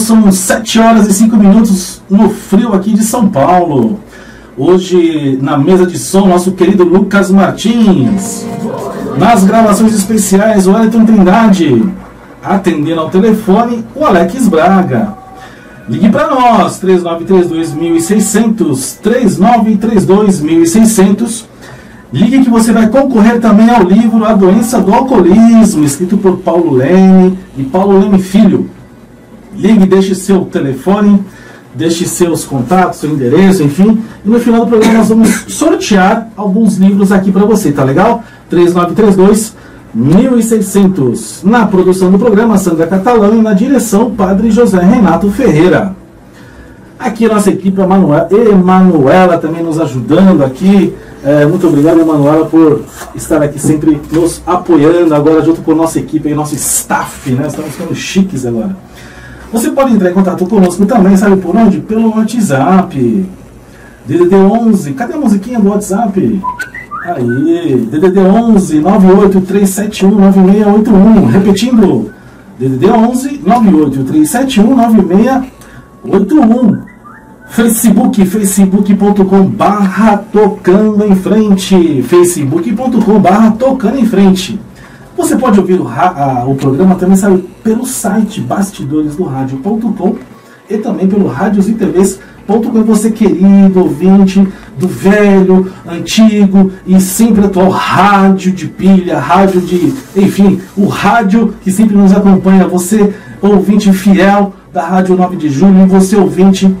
são 7 horas e 5 minutos no frio aqui de São Paulo. Hoje, na mesa de som, nosso querido Lucas Martins. Nas gravações especiais, o Wellington Trindade. Atendendo ao telefone, o Alex Braga. Ligue para nós, 3932.600, 3932.600. Ligue que você vai concorrer também ao livro A Doença do Alcoolismo, escrito por Paulo Leme e Paulo Leme Filho. Ligue, deixe seu telefone, deixe seus contatos, seu endereço, enfim. E no final do programa nós vamos sortear alguns livros aqui para você, tá legal? 3932.600. Na produção do programa, Sandra Catalão, e na direção, Padre José Renato Ferreira. Aqui a nossa equipe, a Emanuela também nos ajudando aqui. Muito obrigado, Emanuela, por estar aqui sempre nos apoiando, agora junto com a nossa equipe e nosso staff, né? Estamos ficando chiques agora. Você pode entrar em contato conosco também, sabe por onde? Pelo WhatsApp. DDD 11, cadê a musiquinha do WhatsApp? Aí, DDD 11 98371 9681. Repetindo, DDD 11 98371 9681. Facebook, facebook.com/tocando em frente, facebook.com/tocando em frente. Você pode ouvir o programa também, sabe, pelo site bastidoresdoradio.com e também pelo radiositevs.com. Você, querido ouvinte do velho, antigo e sempre atual rádio de pilha, rádio de, enfim, o rádio que sempre nos acompanha. Você, ouvinte fiel da Rádio 9 de Julho, e você, ouvinte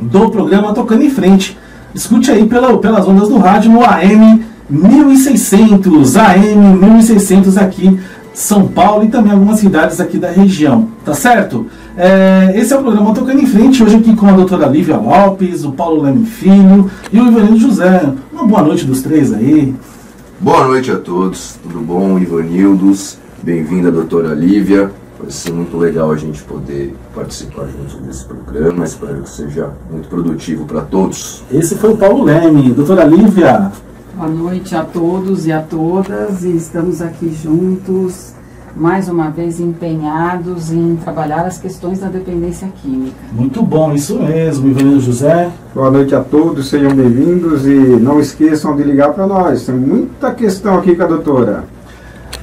do programa Tocando em Frente. Escute aí pelas ondas do rádio no AM 1600, AM 1600 aqui, São Paulo, e também algumas cidades aqui da região, tá certo? Esse é o programa Tocando em Frente, hoje aqui com a doutora Lívia Lopes, o Paulo Leme Filho e o Ivanildo José. Uma boa noite dos três aí. Boa noite a todos, tudo bom, Ivanildos? Bem-vinda, doutora Lívia. Vai ser muito legal a gente poder participar junto desse programa. Espero que seja muito produtivo para todos. Esse foi o Paulo Leme. Doutora Lívia. Boa noite a todos e a todas. E estamos aqui juntos, mais uma vez empenhados em trabalhar as questões da dependência química. Muito bom, isso mesmo, Ivanildo José. Boa noite a todos, sejam bem-vindos e não esqueçam de ligar para nós. Tem muita questão aqui com a doutora.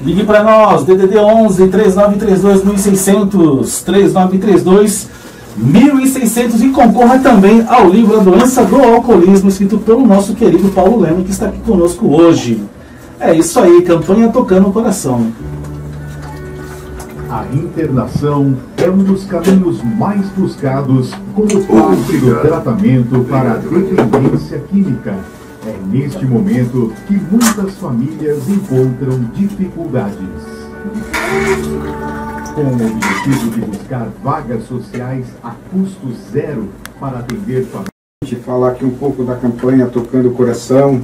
Ligue para nós, DDD 11 3932.600, 3932.600, e concorra também ao livro A Doença do Alcoolismo, escrito pelo nosso querido Paulo Leme, que está aqui conosco hoje. É isso aí, campanha Tocando o Coração. A internação é um dos caminhos mais buscados como parte do tratamento para a dependência química. É neste momento que muitas famílias encontram dificuldades. Com o objetivo de buscar vagas sociais a custo zero para atender famílias. A gente falar aqui um pouco da campanha Tocando o Coração.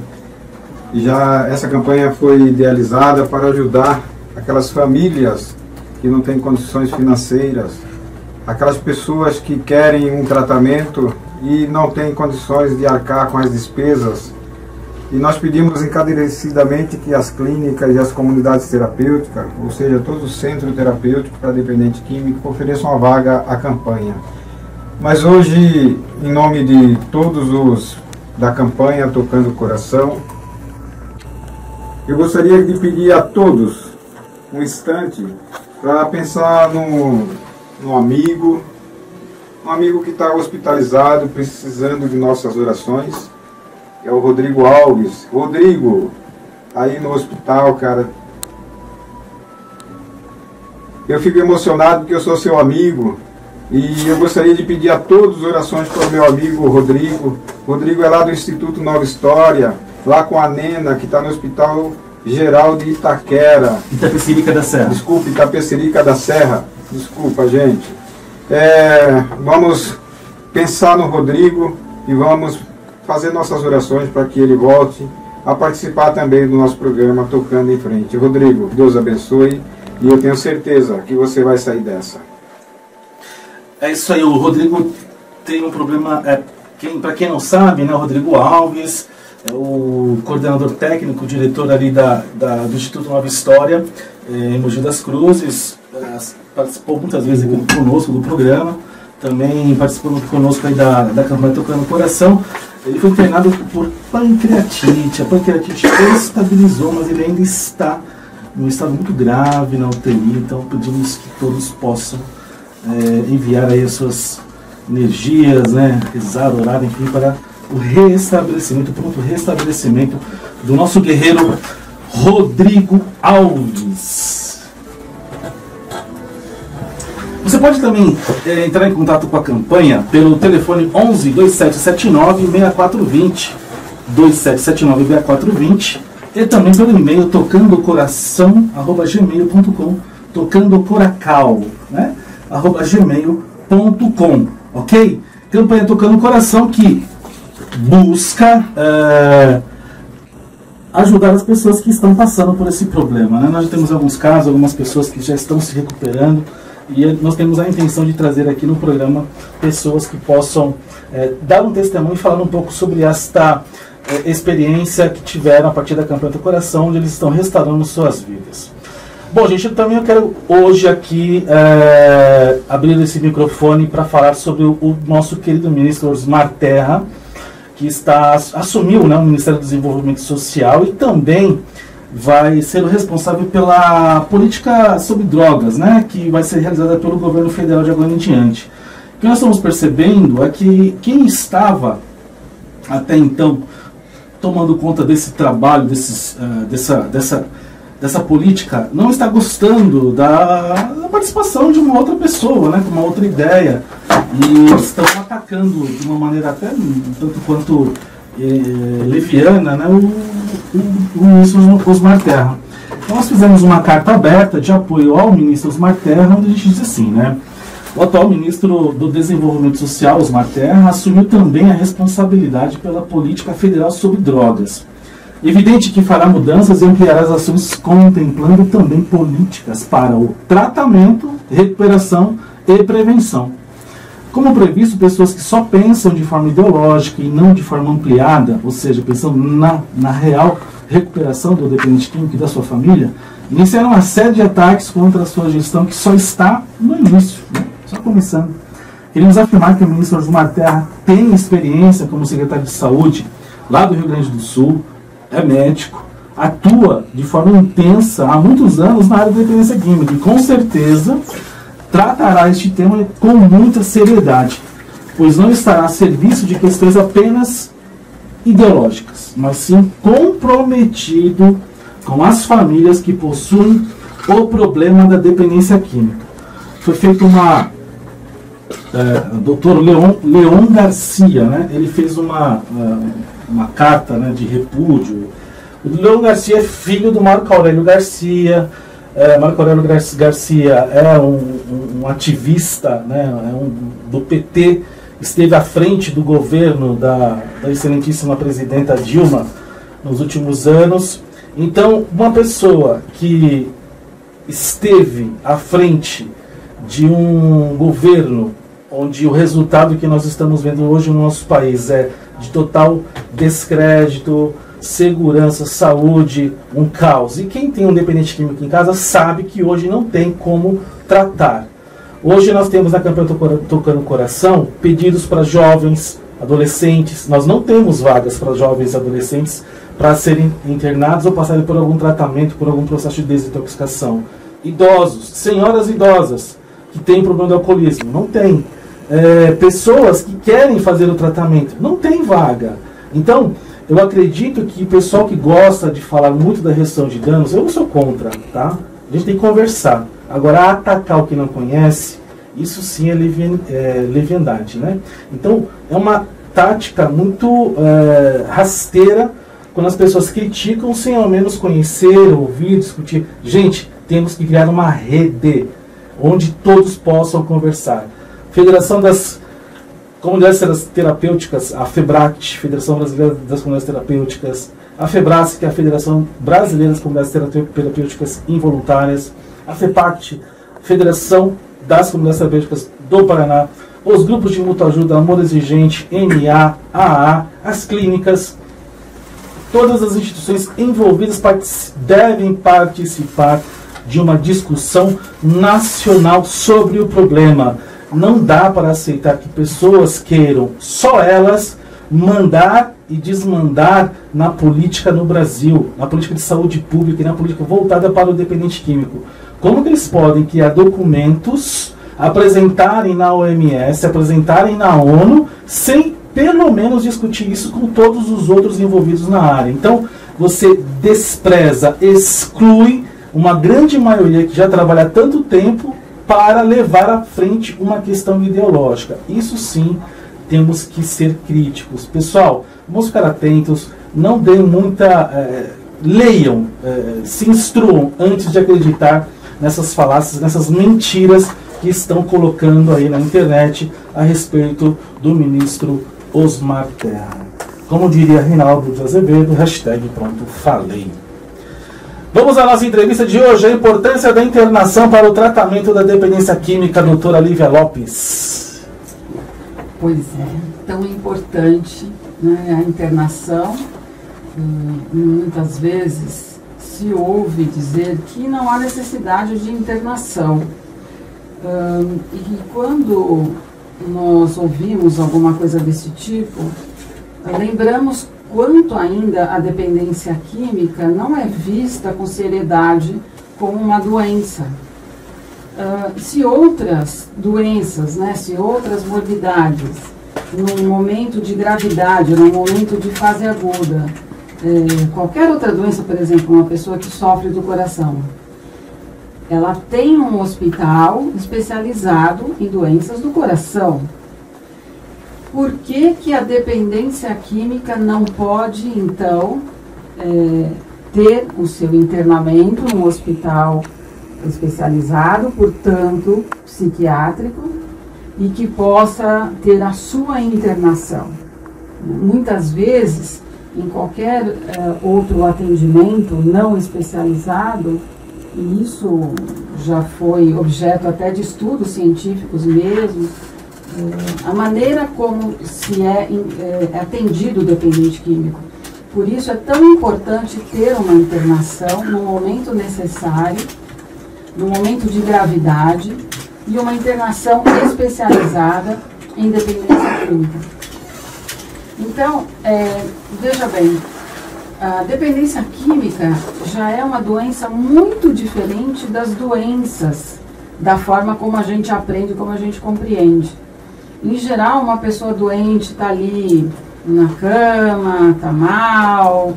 Essa campanha foi idealizada para ajudar aquelas famílias que não têm condições financeiras, aquelas pessoas que querem um tratamento e não têm condições de arcar com as despesas. E nós pedimos encarecidamente que as clínicas e as comunidades terapêuticas, ou seja, todo o centro terapêutico para dependente químico, ofereçam uma vaga à campanha. Mas hoje, em nome de todos os da campanha Tocando o Coração, eu gostaria de pedir a todos um instante para pensar num amigo que está hospitalizado, precisando de nossas orações. É o Rodrigo Alves. Rodrigo, aí no hospital, cara. Eu fico emocionado porque eu sou seu amigo e eu gostaria de pedir a todos orações para o meu amigo Rodrigo. Rodrigo é lá do Instituto Nova História, lá com a Nena, que está no Hospital Geral de Itaquera. Itapecerica da Serra. Desculpa, Itapecerica da Serra. Desculpa, gente. Vamos pensar no Rodrigo e vamos fazer nossas orações para que ele volte a participar também do nosso programa Tocando em Frente. Rodrigo, Deus abençoe e eu tenho certeza que você vai sair dessa. É isso aí, o Rodrigo tem um problema, para quem não sabe, né, o Rodrigo Alves é o coordenador técnico, diretor ali do Instituto Nova História, em Mogi das Cruzes, participou muitas vezes aqui conosco do programa. também participando conosco aí da campanha Tocando o Coração. Ele foi internado por pancreatite. A pancreatite estabilizou, mas ele ainda está em um estado muito grave na UTI. Então pedimos que todos possam enviar aí as suas energias, né, rezar, orar, enfim, para o restabelecimento, pronto restabelecimento do nosso guerreiro Rodrigo Alves. Você pode também entrar em contato com a campanha pelo telefone 11 2779 6420, 2779 6420, e também pelo e-mail tocandocoração@gmail.com, tocandocoracal, né, @gmail.com, ok? Campanha Tocando o Coração que busca ajudar as pessoas que estão passando por esse problema, né? Nós já temos alguns casos, algumas pessoas que já estão se recuperando, e nós temos a intenção de trazer aqui no programa pessoas que possam dar um testemunho e falar um pouco sobre esta experiência que tiveram a partir da Campanha do Coração, onde eles estão restaurando suas vidas. Bom, gente, eu quero hoje aqui abrir esse microfone para falar sobre o nosso querido ministro Osmar Terra, que assumiu, né, o Ministério do Desenvolvimento Social e também vai ser o responsável pela política sobre drogas, né, que vai ser realizada pelo governo federal de agora em diante. O que nós estamos percebendo é que quem estava até então tomando conta desse trabalho, dessa política, não está gostando da participação de uma outra pessoa, né, com uma outra ideia, e estão atacando de uma maneira até tanto quanto leviana, né, o ministro Osmar Terra. Então nós fizemos uma carta aberta de apoio ao ministro Osmar Terra, onde a gente diz assim, né: o atual ministro do Desenvolvimento Social, Osmar Terra, assumiu também a responsabilidade pela política federal sobre drogas. Evidente que fará mudanças e ampliará as ações, contemplando também políticas para o tratamento, recuperação e prevenção. Como previsto, pessoas que só pensam de forma ideológica e não de forma ampliada, ou seja, pensando na real recuperação do dependente químico e da sua família, iniciaram uma série de ataques contra a sua gestão que só está no início, né? Só começando. Queremos afirmar que o ministro Osmar Terra tem experiência como secretário de saúde lá do Rio Grande do Sul, é médico, atua de forma intensa há muitos anos na área da dependência química e com certeza tratará este tema com muita seriedade, pois não estará a serviço de questões apenas ideológicas, mas sim comprometido com as famílias que possuem o problema da dependência química. Foi feita uma... Dr. Leon Garcia, né, ele fez uma carta, né, de repúdio. O Leon Garcia é filho do Marco Aurélio Garcia. Marco Aurélio Garcia é um ativista, né, do PT, esteve à frente do governo da excelentíssima presidenta Dilma nos últimos anos. Então, uma pessoa que esteve à frente de um governo onde o resultado que nós estamos vendo hoje no nosso país é de total descrédito, segurança, saúde, um caos. E quem tem um dependente químico em casa sabe que hoje não tem como tratar. Hoje nós temos na campanha Tocando o Coração pedidos para jovens, adolescentes. Nós não temos vagas para jovens e adolescentes para serem internados ou passarem por algum tratamento, por algum processo de desintoxicação. Idosos, senhoras idosas que têm problema de alcoolismo, não tem. Pessoas que querem fazer o tratamento, não tem vaga. Então, eu acredito que o pessoal que gosta de falar muito da redução de danos, eu não sou contra, tá? A gente tem que conversar. Agora, atacar o que não conhece, isso sim é leviandade, né? Então, é uma tática muito rasteira quando as pessoas criticam sem ao menos conhecer, ouvir, discutir. Gente, temos que criar uma rede onde todos possam conversar. Federação das Comunidades Terapêuticas, a FEBRACT, Federação Brasileira das Comunidades Terapêuticas, a FEBRASC, que é a Federação Brasileira das Comunidades Terapêuticas Involuntárias, a FEPACT, Federação das Comunidades Terapêuticas do Paraná, os grupos de mútua ajuda, Amor Exigente, NA, AA, as clínicas, todas as instituições envolvidas devem participar de uma discussão nacional sobre o problema. não dá para aceitar que pessoas queiram, só elas, mandar e desmandar na política no Brasil, na política de saúde pública e na política voltada para o dependente químico. Como que eles podem criar documentos, apresentarem na OMS, apresentarem na ONU, sem pelo menos discutir isso com todos os outros envolvidos na área? Então, você despreza, exclui uma grande maioria que já trabalha há tanto tempo para levar à frente uma questão ideológica. Isso sim, temos que ser críticos. Pessoal, vamos ficar atentos, não deem muita... leiam, se instruam antes de acreditar nessas falácias, nessas mentiras que estão colocando aí na internet a respeito do ministro Osmar Terra. Como diria Reinaldo de Azevedo, hashtag pronto, falei. Vamos à nossa entrevista de hoje, a importância da internação para o tratamento da dependência química, doutora Lívia Lopes. Pois é, tão importante, né, a internação. Muitas vezes se ouve dizer que não há necessidade de internação. E quando nós ouvimos alguma coisa desse tipo, lembramos quanto ainda a dependência química não é vista com seriedade como uma doença. Se outras doenças, né, se outras morbidades, num momento de gravidade, num momento de fase aguda, qualquer outra doença, por exemplo, uma pessoa que sofre do coração, ela tem um hospital especializado em doenças do coração. Por que que a dependência química não pode, então, ter o seu internamento num hospital especializado, portanto, psiquiátrico, e que possa ter a sua internação? Muitas vezes, em qualquer outro atendimento não especializado, e isso já foi objeto até de estudos científicos mesmo, a maneira como se é atendido o dependente químico. Por isso é tão importante ter uma internação no momento necessário, no momento de gravidade, e uma internação especializada em dependência química. Então, veja bem, a dependência química já é uma doença muito diferente das doenças, da forma como a gente aprende, como a gente compreende. Em geral, uma pessoa doente está ali na cama, está mal,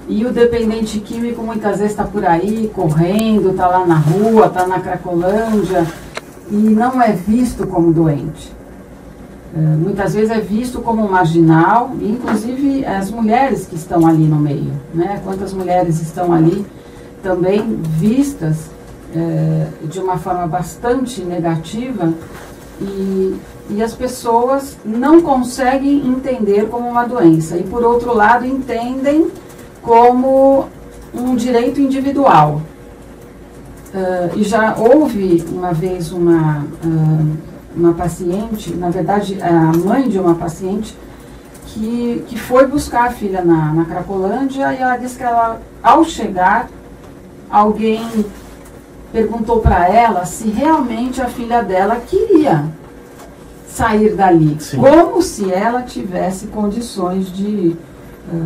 e o dependente químico muitas vezes está por aí, correndo, está lá na rua, está na Cracolândia, e não é visto como doente. Muitas vezes é visto como marginal, e inclusive as mulheres que estão ali no meio, né? Quantas mulheres estão ali também vistas de uma forma bastante negativa, e as pessoas não conseguem entender como uma doença, e por outro lado entendem como um direito individual. E já houve uma vez uma paciente, na verdade a mãe de uma paciente, que foi buscar a filha na Cracolândia, e ela disse que ao chegar, alguém perguntou para ela se realmente a filha dela queria sair dali. Sim. Como se ela tivesse condições de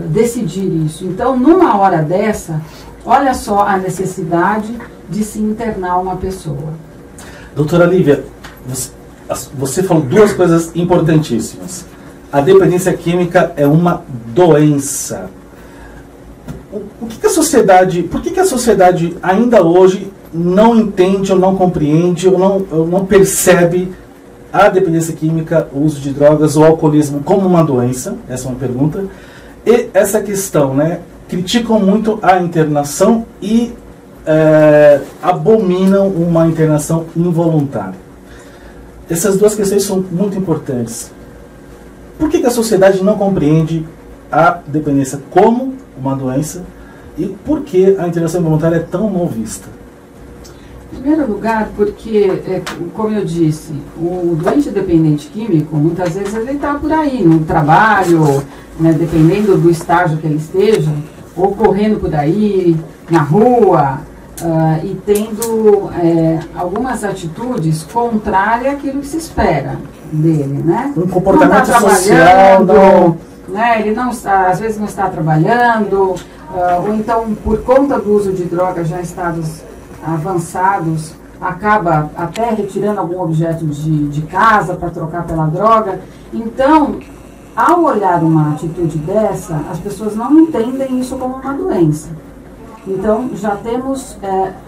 decidir isso. Então, numa hora dessa, olha só a necessidade de se internar uma pessoa. Doutora Lívia, você falou duas coisas importantíssimas. A dependência química é uma doença. Por que a sociedade ainda hoje não entende ou não compreende ou não percebe a dependência química, o uso de drogas, o alcoolismo como uma doença? Essa é uma pergunta. E essa questão, né? Criticam muito a internação e abominam uma internação involuntária. Essas duas questões são muito importantes. Por que a sociedade não compreende a dependência como uma doença e por que a internação involuntária é tão mal vista? Em primeiro lugar, porque, como eu disse, o doente dependente químico, muitas vezes ele está por aí, no trabalho, né, dependendo do estágio que ele esteja, ou correndo por aí, na rua, e tendo algumas atitudes contrárias àquilo que se espera dele, né? Um comportamento não tá social, não... né? Ele não está, às vezes não está trabalhando, ou então por conta do uso de drogas já em estados avançados, acaba até retirando algum objeto de casa para trocar pela droga. Então, ao olhar uma atitude dessa, as pessoas não entendem isso como uma doença. Então, já temos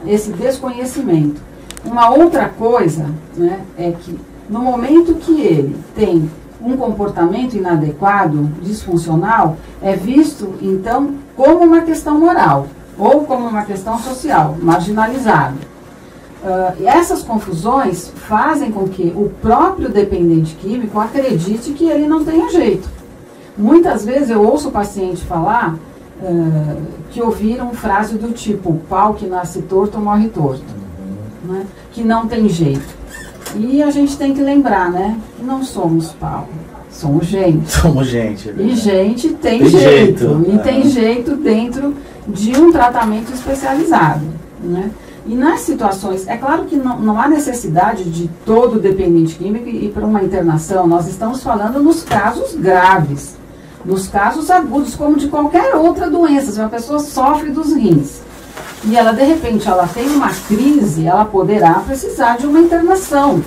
esse desconhecimento. Uma outra coisa, né, é que no momento que ele tem um comportamento inadequado, disfuncional, é visto, então, como uma questão moral ou como uma questão social, marginalizado. E essas confusões fazem com que o próprio dependente químico acredite que ele não tenha jeito. Muitas vezes eu ouço o paciente falar que ouviram frase do tipo: pau que nasce torto morre torto, né? Que não tem jeito. E a gente tem que lembrar, né? Que não somos pau, somos gente. Somos gente. E gente tem jeito. E tem jeito dentro de um tratamento especializado, né? E nas situações, é claro que não há necessidade de todo dependente químico ir para uma internação. Nós estamos falando nos casos graves, nos casos agudos, como de qualquer outra doença. Se uma pessoa sofre dos rins e ela, de repente, ela tem uma crise, ela poderá precisar de uma internação.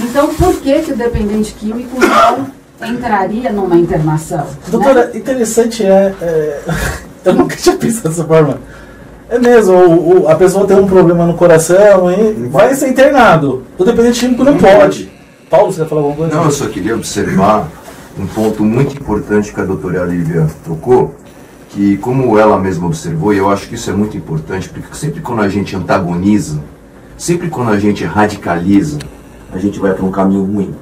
Então, por que o dependente químico não entraria numa internação? Doutora, né? Interessante eu nunca tinha pensado dessa forma. É mesmo, a pessoa tem um problema no coração e vai ser internado. O dependente químico não pode. Paulo, você quer falar alguma coisa? Não, eu só queria observar um ponto muito importante que a doutora Lívia tocou, que como ela mesma observou, e eu acho que isso é muito importante, porque sempre quando a gente antagoniza, sempre quando a gente radicaliza, a gente vai para um caminho ruim.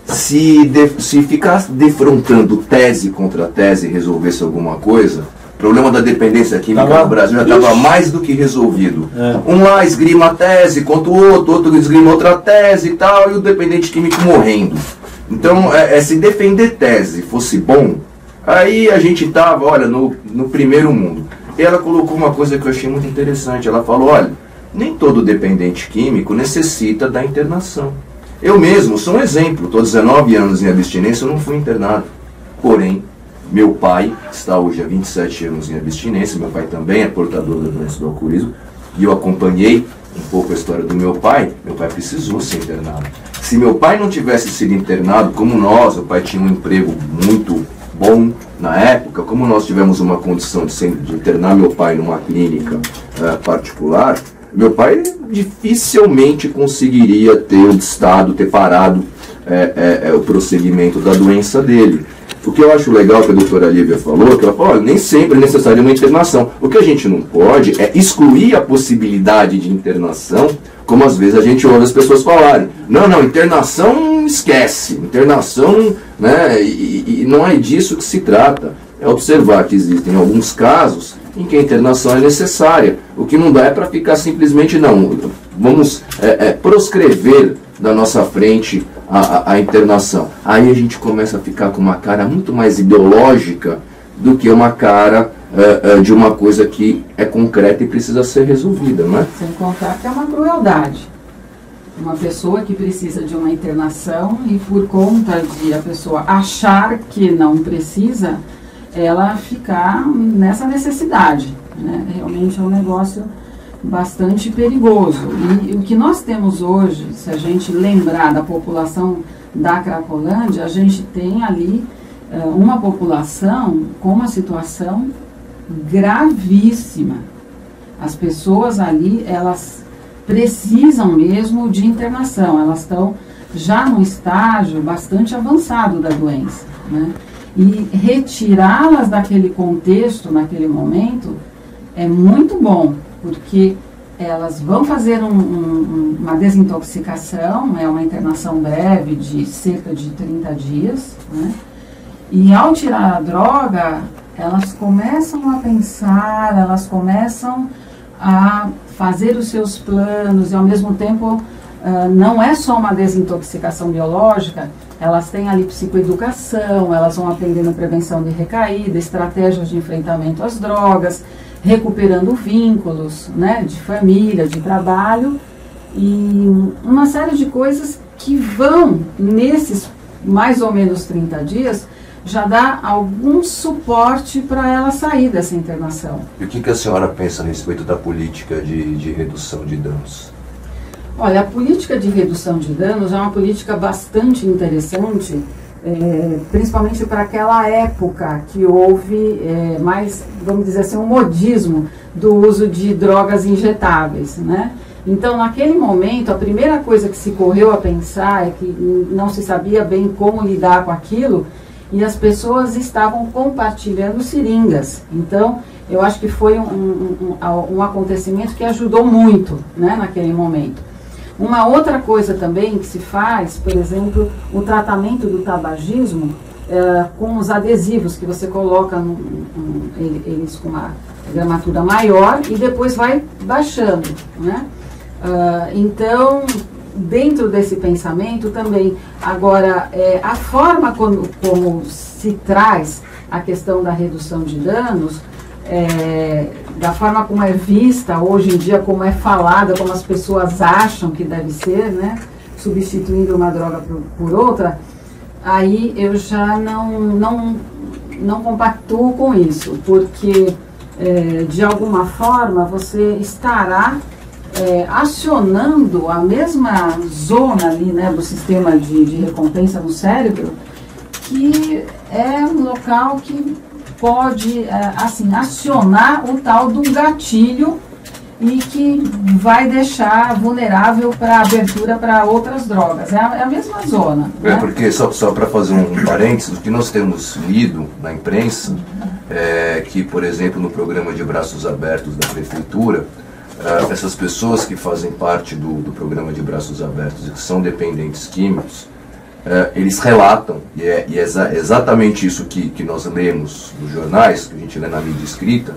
Se ficar defrontando tese contra tese e resolvesse alguma coisa, o problema da dependência química no Brasil já estava mais do que resolvido. Um lá esgrima a tese contra o outro esgrima outra tese e tal, e o dependente químico morrendo. Então, se defender tese fosse bom, aí a gente estava, olha, no primeiro mundo. E ela colocou uma coisa que eu achei muito interessante. Ela falou, olha, nem todo dependente químico necessita da internação. Eu mesmo sou um exemplo. Estou 19 anos em abstinência, eu não fui internado. Porém, meu pai está hoje há 27 anos em abstinência, meu pai também é portador da doença do alcoolismo, e eu acompanhei um pouco a história do meu pai precisou ser internado. Se meu pai não tivesse sido internado, como nós, o pai tinha um emprego muito bom na época, como nós tivemos uma condição de internar meu pai numa clínica particular, meu pai dificilmente conseguiria ter parado o prosseguimento da doença dele. O que eu acho legal que a doutora Lívia falou, que ela falou, olha, nem sempre é necessário uma internação. O que a gente não pode é excluir a possibilidade de internação, como às vezes a gente ouve as pessoas falarem. Não, internação esquece. Internação, né, e não é disso que se trata. É observar que existem alguns casos em que a internação é necessária. O que não dá é para ficar simplesmente, não, vamos proscrever da nossa frente a internação. Aí a gente começa a ficar com uma cara muito mais ideológica do que uma cara de uma coisa que é concreta e precisa ser resolvida, não é? Sem contar que é uma crueldade. Uma pessoa que precisa de uma internação e por conta de a pessoa achar que não precisa, ela ficar nessa necessidade, né? Realmente é um negócio bastante perigoso. E o que nós temos hoje, se a gente lembrar da população da Cracolândia, a gente tem ali uma população com uma situação gravíssima. As pessoas ali, elas precisam mesmo de internação, elas estão já num estágio bastante avançado da doença, né? E retirá-las daquele contexto, naquele momento, é muito bom, porque elas vão fazer uma desintoxicação, é uma internação breve de cerca de 30 dias, né? E ao tirar a droga, elas começam a pensar, elas começam a fazer os seus planos, e ao mesmo tempo não é só uma desintoxicação biológica, elas têm ali psicoeducação, elas vão aprendendo prevenção de recaída, estratégias de enfrentamento às drogas, recuperando vínculos, né, de família, de trabalho, e uma série de coisas que vão, nesses mais ou menos 30 dias, já dar algum suporte para ela sair dessa internação. E o que a senhora pensa a respeito da política de redução de danos? Olha, a política de redução de danos é uma política bastante interessante, principalmente para aquela época que houve mais, vamos dizer assim, um modismo do uso de drogas injetáveis, né? Então, naquele momento, a primeira coisa que se correu a pensar é que não se sabia bem como lidar com aquilo, e as pessoas estavam compartilhando seringas. Então, eu acho que foi um acontecimento que ajudou muito, né, naquele momento. Uma outra coisa também que se faz, por exemplo, o tratamento do tabagismo com os adesivos, que você coloca eles com uma gramatura maior e depois vai baixando, né? Então, dentro desse pensamento também, agora, a forma como se traz a questão da redução de danos, da forma como é vista hoje em dia, como é falada, como as pessoas acham que deve ser, né, substituindo uma droga por outra, aí eu já não compactuo com isso, porque de alguma forma você estará acionando a mesma zona ali, né, do sistema de recompensa no cérebro, que é um local que pode assim, acionar o tal do gatilho e que vai deixar vulnerável para abertura para outras drogas. É a mesma zona. Né? Porque, só para fazer um parênteses, o que nós temos lido na imprensa é que, por exemplo, no programa de Braços Abertos da Prefeitura, essas pessoas que fazem parte do programa de Braços Abertos e que são dependentes químicos, eles relatam, e é exatamente isso que nós lemos nos jornais, que a gente lê na mídia escrita,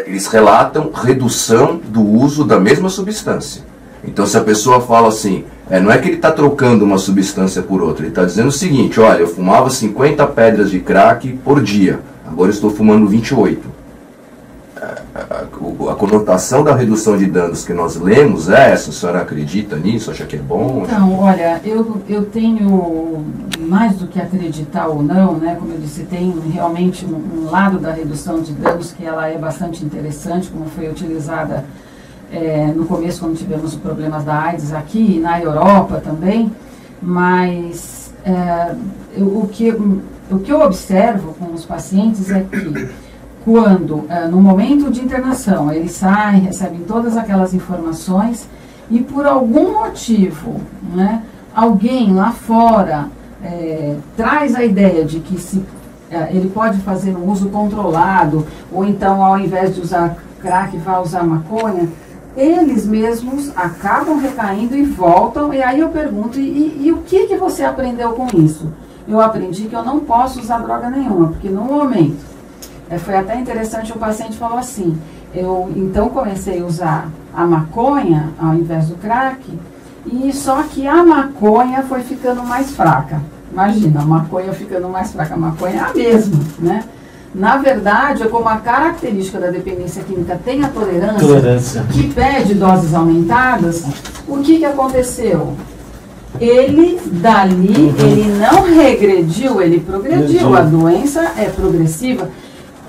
eles relatam redução do uso da mesma substância. Então, se a pessoa fala assim, não é que ele está trocando uma substância por outra, ele está dizendo o seguinte: olha, eu fumava 50 pedras de crack por dia, agora estou fumando 28. A conotação da redução de danos que nós lemos é essa. A senhora acredita nisso? Acha que é bom? Então, olha, eu tenho, mais do que acreditar ou não, né, como eu disse, tem realmente um lado da redução de danos que ela é bastante interessante, como foi utilizada no começo, quando tivemos os problemas da AIDS aqui e na Europa também, mas o que eu observo com os pacientes é que quando, no momento de internação, eles saem, recebem todas aquelas informações e por algum motivo, né, alguém lá fora traz a ideia de que ele pode fazer um uso controlado, ou então ao invés de usar crack vai usar maconha, eles mesmos acabam recaindo e voltam, e aí eu pergunto, e o que você aprendeu com isso? Eu aprendi que eu não posso usar droga nenhuma, porque no momento... foi até interessante, o paciente falou assim, eu então comecei a usar a maconha ao invés do crack, e só que a maconha foi ficando mais fraca. Imagina, a maconha ficando mais fraca, a maconha é a mesma, né? Na verdade, é como a característica da dependência química tem a tolerância. Que pede doses aumentadas, o que aconteceu? Ele, dali, ele não regrediu, ele progrediu, a doença é progressiva.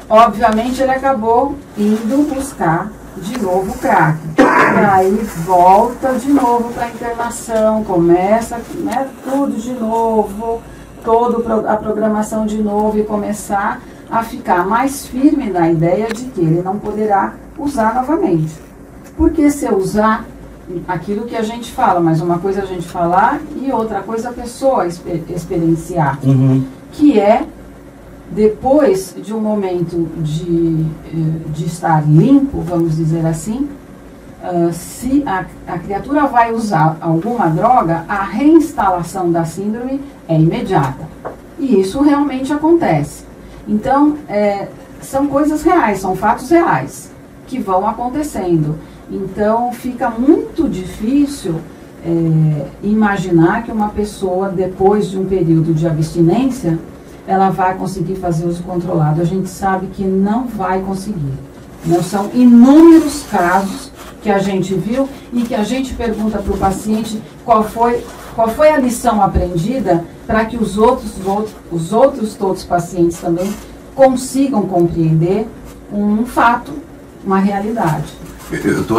Obviamente, ele acabou indo buscar de novo o crack. E aí volta de novo para a internação, começa, né, tudo de novo, toda a programação de novo, e começar a ficar mais firme na ideia de que ele não poderá usar novamente. Porque se eu usar aquilo que a gente fala, mas uma coisa é a gente falar e outra coisa a pessoa experienciar, que é depois de um momento de estar limpo, vamos dizer assim, se a criatura vai usar alguma droga, a reinstalação da síndrome é imediata. E isso realmente acontece. Então, são coisas reais, são fatos reais que vão acontecendo. Então, fica muito difícil imaginar que uma pessoa, depois de um período de abstinência, ela vai conseguir fazer uso controlado. A gente sabe que não vai conseguir. Não são inúmeros casos que a gente viu e que a gente pergunta para o paciente qual foi a lição aprendida para que os outros todos pacientes também consigam compreender um fato, uma realidade. Eu tô